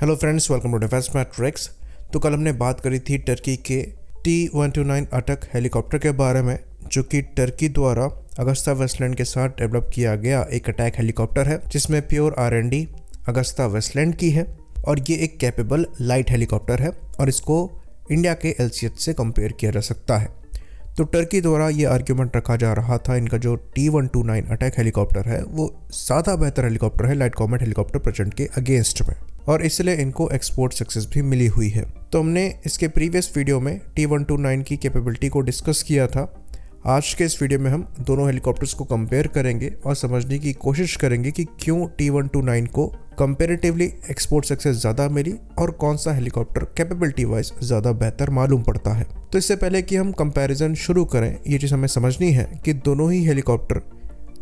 Hello friends, welcome to defence matrix. तो कल हमने बात करी थी टर्की के T-129 अटक हेलीकॉप्टर के बारे में, जो कि टर्की द्वारा अगस्ता वेस्टलैंड के साथ डेवलप किया गया एक अटैक हेलीकॉप्टर है, जिसमें प्योर R&D अगस्ता वेस्टलैंड की है और ये एक कैपेबल लाइट हेलीकॉप्टर है और इसको इंडिया के LCH से कंपेयर किया जा सकता है। तो टर्की द्वारा ये आर्ग्यूमेंट रखा जा रहा था, इनका जो T-129 अटैक हेलीकॉप्टर है वो ज़्यादा बेहतर हेलीकॉप्टर है लाइट कॉम्बैट हेलीकॉप्टर प्रचंड के अगेंस्ट में, और इसलिए इनको एक्सपोर्ट सक्सेस भी मिली हुई है। तो हमने इसके प्रीवियस वीडियो में T-129 की कैपेबिलिटी को डिस्कस किया था। आज के इस वीडियो में हम दोनों हेलीकॉप्टर्स को कंपेयर करेंगे और समझने की कोशिश करेंगे कि क्यों T-129 को कंपैरेटिवली एक्सपोर्ट सक्सेस ज़्यादा मिली और कौन सा हेलीकॉप्टर कैपेबिलिटी वाइज ज़्यादा बेहतर मालूम पड़ता है। तो इससे पहले कि हम कंपैरिजन शुरू करें, ये चीज़ हमें समझनी है कि दोनों ही हेलीकॉप्टर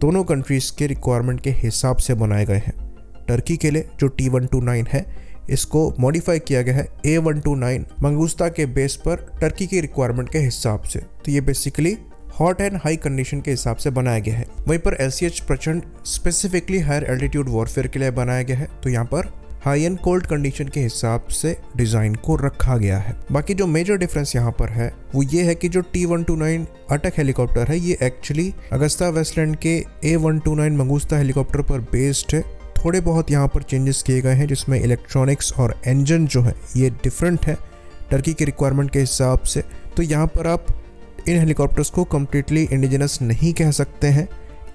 दोनों कंट्रीज़ के रिक्वायरमेंट के हिसाब से बनाए गए हैं। टर्की के लिए जो T-129 है, इसको मॉडिफाई किया गया है A-129 मंगूस्ता के बेस पर टर्की की रिक्वायरमेंट के हिसाब से। तो ये basically hot and high condition के हिसाब से बनाया गया है। वहीं पर LCH प्रचंड स्पेसिफिकली हायर एल्टीट्यूड वॉरफेयर के लिए बनाया गया है, तो यहाँ पर हाई एंड कोल्ड कंडीशन के हिसाब से डिज़ाइन को रखा गया है। बाकी जो मेजर डिफरेंस यहाँ पर है वो ये है कि जो T-129 अटैक हेलीकॉप्टर है ये एक्चुअली अगस्ता वेस्टलैंड के A-129 मंगूस्ता हेलीकॉप्टर पर बेस्ड है। थोड़े बहुत यहाँ पर चेंजेस किए गए हैं, जिसमें इलेक्ट्रॉनिक्स और इंजन जो है ये डिफरेंट है टर्की के रिक्वायरमेंट के हिसाब से। तो यहाँ पर आप इन हेलीकॉप्टर्स को कम्प्लीटली इंडिजिनस नहीं कह सकते हैं,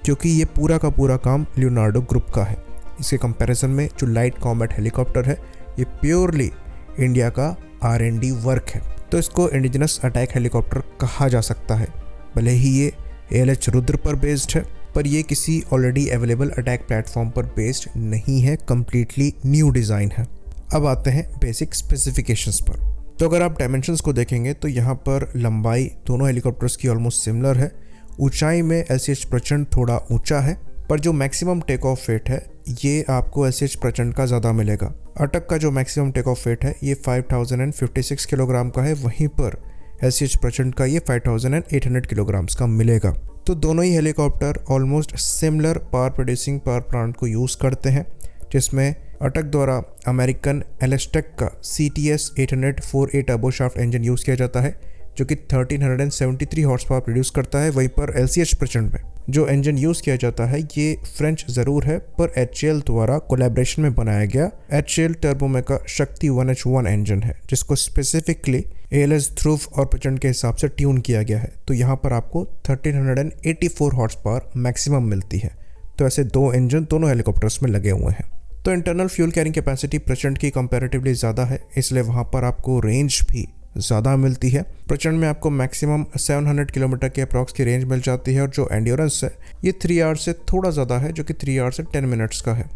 क्योंकि ये पूरा का पूरा काम लियोनार्डो ग्रुप का है। इसके कंपैरिजन में जो लाइट कॉम्बैट हेलीकॉप्टर है ये प्योरली इंडिया का R&D वर्क है, तो इसको इंडिजिनस अटैक हेलीकॉप्टर कहा जा सकता है। भले ही ये ALH रुद्र पर बेस्ड है, पर ये किसी ऑलरेडी अवेलेबल अटैक प्लेटफॉर्म पर बेस्ड नहीं है, कम्प्लीटली न्यू डिज़ाइन है। अब आते हैं बेसिक स्पेसिफिकेशंस पर। तो अगर आप डायमेंशंस को देखेंगे तो यहाँ पर लंबाई दोनों हेलीकॉप्टर्स की ऑलमोस्ट सिमिलर है। ऊंचाई में LCH प्रचंड थोड़ा ऊंचा है, पर जो मैक्सिमम टेक ऑफ वेट है ये आपको LCH प्रचंड का ज़्यादा मिलेगा। अटक का जो मैक्सिमम टेक ऑफ वेट है ये 5056 किलोग्राम का है, वहीं पर LCH प्रचंड का ये 5800 किलोग्राम्स का मिलेगा। तो दोनों ही helicopter almost similar power producing power plant को यूज़ करते हैं, जिसमें अटक द्वारा अमेरिकन एलेस्टेक का CTS 800-4A turboshaft engine use किया जाता है, जो कि 1373 हॉर्स पावर प्रोड्यूस करता है। वहीं पर LCH प्रचंड में जो इंजन यूज़ किया जाता है ये फ्रेंच ज़रूर है, पर HAL द्वारा कोलैबोरेशन में बनाया गया HAL टर्बोमेका शक्ति 1H1 इंजन है, जिसको स्पेसिफिकली ALS ध्रुव और प्रचंड के हिसाब से ट्यून किया गया है। तो यहाँ पर आपको 1384 हॉर्स पावर मैक्सिमम मिलती है। तो ऐसे दो इंजन दोनों हेलीकॉप्टर्स में लगे हुए हैं। तो इंटरनल फ्यूल कैरिंग कैपेसिटी प्रचंड की कंपैरेटिवली ज़्यादा है, इसलिए वहाँ पर आपको रेंज भी ज़्यादा मिलती है। प्रचंड में आपको मैक्सिमम 700 किलोमीटर के अप्रॉक्स की रेंज मिल जाती है, और जो एंड्योरेंस है ये 3 आवर्स से थोड़ा ज़्यादा है, जो कि 3 आवर्स से 10 मिनट्स का है।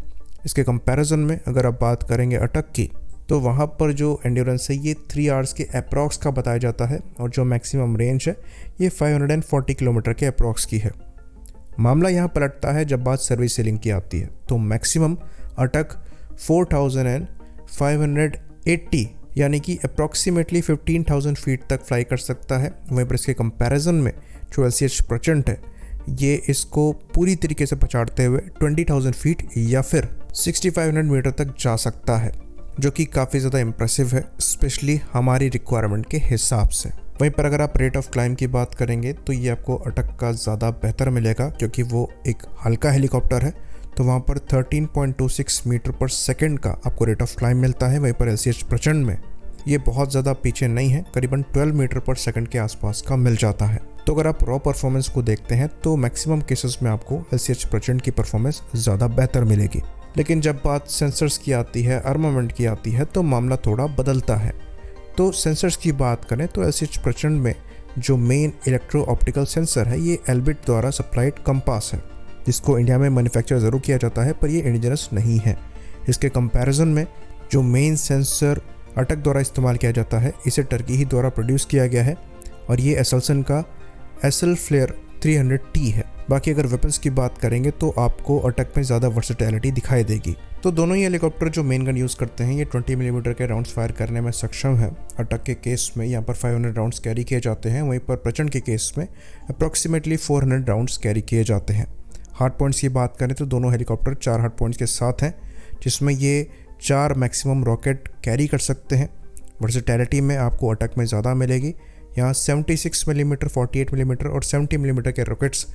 इसके कंपैरिजन में अगर आप बात करेंगे अटक की, तो वहाँ पर जो एंड्योरेंस है ये 3 आवर्स के अप्रॉक्स का बताया जाता है, और जो मैक्सिमम रेंज है ये 540 किलोमीटर के अप्रॉक्स की है। मामला यहाँ पलटता है जब बात सर्विस सीलिंग की आती है, तो मैक्सिमम अटक 4580 यानी कि अप्रॉक्सीमेटली 15,000 फीट तक फ्लाई कर सकता है। वहीं पर इसके कंपैरिजन में जो LCH प्रचंड है ये इसको पूरी तरीके से पछाड़ते हुए 20,000 फीट या फिर 6500 मीटर तक जा सकता है, जो कि काफ़ी ज़्यादा इम्प्रेसिव है, स्पेशली हमारी रिक्वायरमेंट के हिसाब से। वहीं पर अगर आप रेट ऑफ क्लाइम की बात करेंगे तो ये आपको अटक का ज़्यादा बेहतर मिलेगा, क्योंकि वो एक हल्का हेलीकॉप्टर है, तो वहाँ पर 13.26 मीटर पर सेकंड का आपको रेट ऑफ क्लाइम मिलता है। वहीं पर LCH प्रचंड में ये बहुत ज़्यादा पीछे नहीं है, करीबन 12 मीटर पर सेकंड के आसपास का मिल जाता है। तो अगर आप रॉ परफॉर्मेंस को देखते हैं तो मैक्सिमम केसेस में आपको LCH प्रचंड की परफॉर्मेंस ज़्यादा बेहतर मिलेगी। लेकिन जब बात सेंसर्स की आती है, आर्मामेंट की आती है, तो मामला थोड़ा बदलता है। तो सेंसर्स की बात करें तो LCH प्रचंड में जो मेन इलेक्ट्रो ऑप्टिकल सेंसर है ये एल्बिट द्वारा सप्लाइड कंपास है, जिसको इंडिया में मैन्युफैक्चर ज़रूर किया जाता है, पर ये इंडिजिनस नहीं है। इसके कंपैरिजन में जो मेन सेंसर अटक द्वारा इस्तेमाल किया जाता है इसे टर्की ही द्वारा प्रोड्यूस किया गया है, और ये एसल्सन का SL फ्लेयर 300T है। बाकी अगर वेपन्स की बात करेंगे तो आपको अटक में ज़्यादा वर्सेटैलिटी दिखाई देगी। तो दोनों ही हेलीकॉप्टर जो मेन गन यूज़ करते हैं ये 20 मिलीमीटर के राउंड्स फायर करने में सक्षम है। अटक के केस में यहाँ पर 500 राउंड्स कैरी किए जाते हैं, वहीं पर प्रचंड के केस में अप्रॉक्सीमेटली 400 राउंड्स कैरी किए जाते हैं। हार्ड पॉइंट्स की बात करें तो दोनों हेलीकॉप्टर 4 हार्ड पॉइंट्स के साथ हैं, जिसमें ये 4 मैक्सिमम रॉकेट कैरी कर सकते हैं। वर्सेटैलिटी में आपको अटक में ज़्यादा मिलेगी। यहाँ 76 मिलीमीटर, 48 मिलीमीटर और 70 मिलीमीटर के रॉकेट्स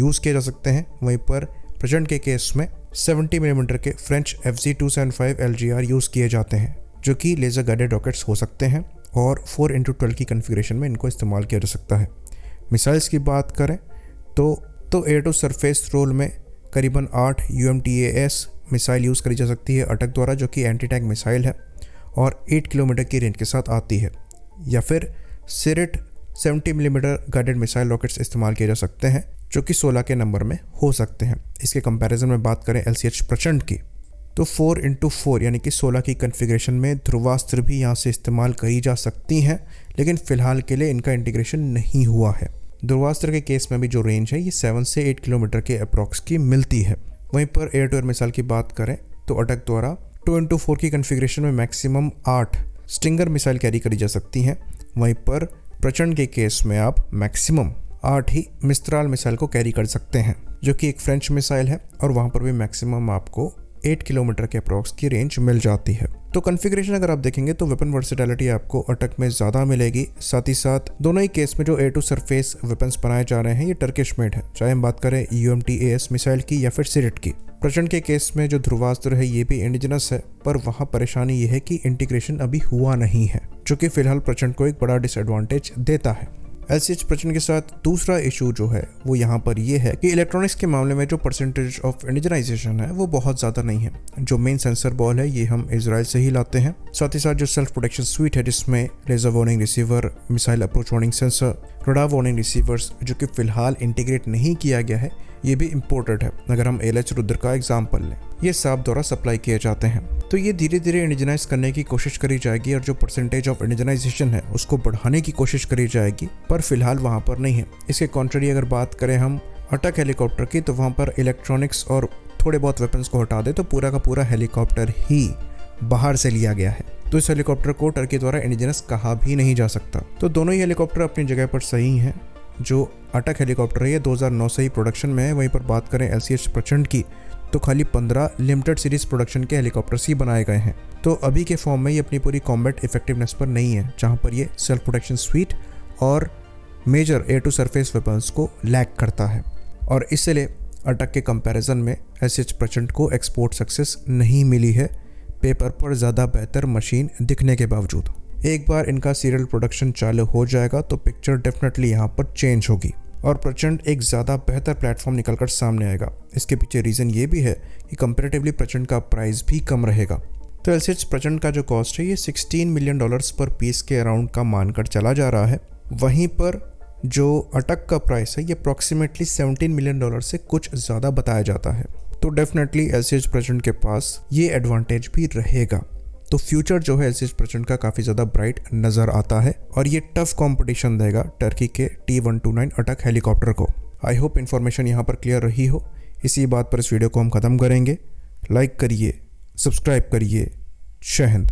यूज़ किए जा सकते हैं। वहीं पर प्रचंड के केस में 70 मिलीमीटर के फ्रेंच FZ275 LGR यूज़ किए जाते हैं, जो कि लेज़र गाइडेड रॉकेट्स हो सकते हैं और 4x12 की कन्फिगरेशन में इनको इस्तेमाल किया जा सकता है। मिसाइल्स की बात करें तो एयर टू सरफेस रोल में करीबन 8 UMTAS मिसाइल यूज़ करी जा सकती है अटक द्वारा, जो कि एंटी टैंक मिसाइल है और 8 किलोमीटर की रेंज के साथ आती है। या फिर सिरिट 70 मिलीमीटर गाइडेड मिसाइल रॉकेट्स इस्तेमाल किए जा सकते हैं, जो कि 16 के नंबर में हो सकते हैं। इसके कंपैरिजन में बात करें LCH प्रचंड की, तो 4x4 यानी कि 16 की कन्फिग्रेशन में ध्रुवास्त्र भी यहाँ से इस्तेमाल करी जा सकती हैं, लेकिन फ़िलहाल के लिए इनका इंटीग्रेशन नहीं हुआ है। ध्रुवास्त्र के केस में भी जो रेंज है ये 7 से 8 किलोमीटर के अप्रॉक्स की मिलती है। वहीं पर एयर टू एयर मिसाइल की बात करें तो अटक द्वारा 2x4 की कन्फिग्रेशन में मैक्सिमम 8 स्टिंगर मिसाइल कैरी करी जा सकती हैं। वहीं पर प्रचंड के केस में आप मैक्सिमम 8 ही मिस्त्राल मिसाइल को कैरी कर सकते हैं, जो कि एक फ्रेंच मिसाइल है और वहाँ पर भी मैक्सिमम आपको 8 किलोमीटर के अप्रॉक्स की रेंज मिल जाती है। तो कन्फिग्रेशन अगर आप देखेंगे तो वेपन वर्सेटैलिटी आपको अटक में ज़्यादा मिलेगी। साथ ही साथ दोनों ही केस में जो एयर टू सरफेस वेपन्स बनाए जा रहे हैं ये टर्किश मेड है, चाहे हम बात करें UMTAS मिसाइल की या फिर सिरिट की। प्रचंड के केस में जो ध्रुवास्त्र है ये भी इंडिजिनस है, पर वहाँ परेशानी ये है कि इंटीग्रेशन अभी हुआ नहीं है, जो कि फिलहाल प्रचंड को एक बड़ा डिसएडवांटेज देता है। LCH प्रचंड के साथ दूसरा इशू जो है वो यहाँ पर ये है कि इलेक्ट्रॉनिक्स के मामले में जो परसेंटेज ऑफ इंडिजनाइजेशन है वो बहुत ज़्यादा नहीं है। जो मेन सेंसर बॉल है ये हम इजराइल से ही लाते हैं। साथ ही साथ जो सेल्फ प्रोटेक्शन स्वीट है जिसमें laser warning receiver, missile approach warning sensor, radar warning receivers, जो कि फिलहाल इंटीग्रेट नहीं किया गया है, ये भी इम्पोर्टेड है। अगर हम LH रुद्र का एग्जाम्पल लें, ये साब द्वारा सप्लाई किए जाते हैं। तो ये धीरे धीरे इंडिजनाइज करने की कोशिश करी जाएगी और जो परसेंटेज ऑफ इंडिजनाइजेशन है उसको बढ़ाने की कोशिश करी जाएगी, पर फिलहाल वहाँ पर नहीं है। इसके कॉन्ट्ररी अगर बात करें हम अटक हेलीकॉप्टर की, तो वहाँ पर इलेक्ट्रॉनिक्स और थोड़े बहुत वेपन्स को हटा दे तो पूरा का पूरा हेलीकॉप्टर ही बाहर से लिया गया है। तो इस हेलीकॉप्टर को टर्की द्वारा इंडिजिनस कहा भी नहीं जा सकता। तो दोनों ही हेलीकॉप्टर अपनी जगह पर सही हैं। जो अटक हेलीकॉप्टर है ये 2009 से ही प्रोडक्शन में है। वहीं पर बात करें LCH प्रचंड की, तो खाली 15 लिमिटेड सीरीज प्रोडक्शन के हेलीकॉप्टर्स ही बनाए गए हैं। तो अभी के फॉर्म में ये अपनी पूरी कॉम्बैट इफेक्टिवनेस पर नहीं है, जहां पर ये सेल्फ प्रोटेक्शन स्वीट और major air to surface weapons को लैक करता है। और इसलिए अटक के कंपैरिजन में LCH प्रचंड को एक्सपोर्ट सक्सेस नहीं मिली है, पेपर पर ज़्यादा बेहतर मशीन दिखने के बावजूद। एक बार इनका सीरियल प्रोडक्शन चालू हो जाएगा तो पिक्चर डेफिनेटली यहाँ पर चेंज होगी और प्रचंड एक ज़्यादा बेहतर प्लेटफॉर्म निकलकर सामने आएगा। इसके पीछे रीज़न ये भी है कि कंपैरेटिवली प्रचंड का प्राइस भी कम रहेगा। तो LCH प्रचंड का जो कॉस्ट है ये $16 मिलियन पर पीस के अराउंड का मानकर चला जा रहा है। वहीं पर जो अटक का प्राइस है ये अप्रॉक्सीमेटली $17 मिलियन से कुछ ज़्यादा बताया जाता है। तो डेफिनेटली LCH प्रचंड के पास ये एडवांटेज भी रहेगा। तो फ्यूचर जो है LCH प्रचंड का काफ़ी ज़्यादा ब्राइट नज़र आता है और ये टफ कंपटीशन देगा टर्की के T129 अटक हेलीकॉप्टर को। आई होप इन्फॉर्मेशन यहाँ पर क्लियर रही हो। इसी बात पर इस वीडियो को हम ख़त्म करेंगे। लाइक करिए, सब्सक्राइब करिए। जय हिंद।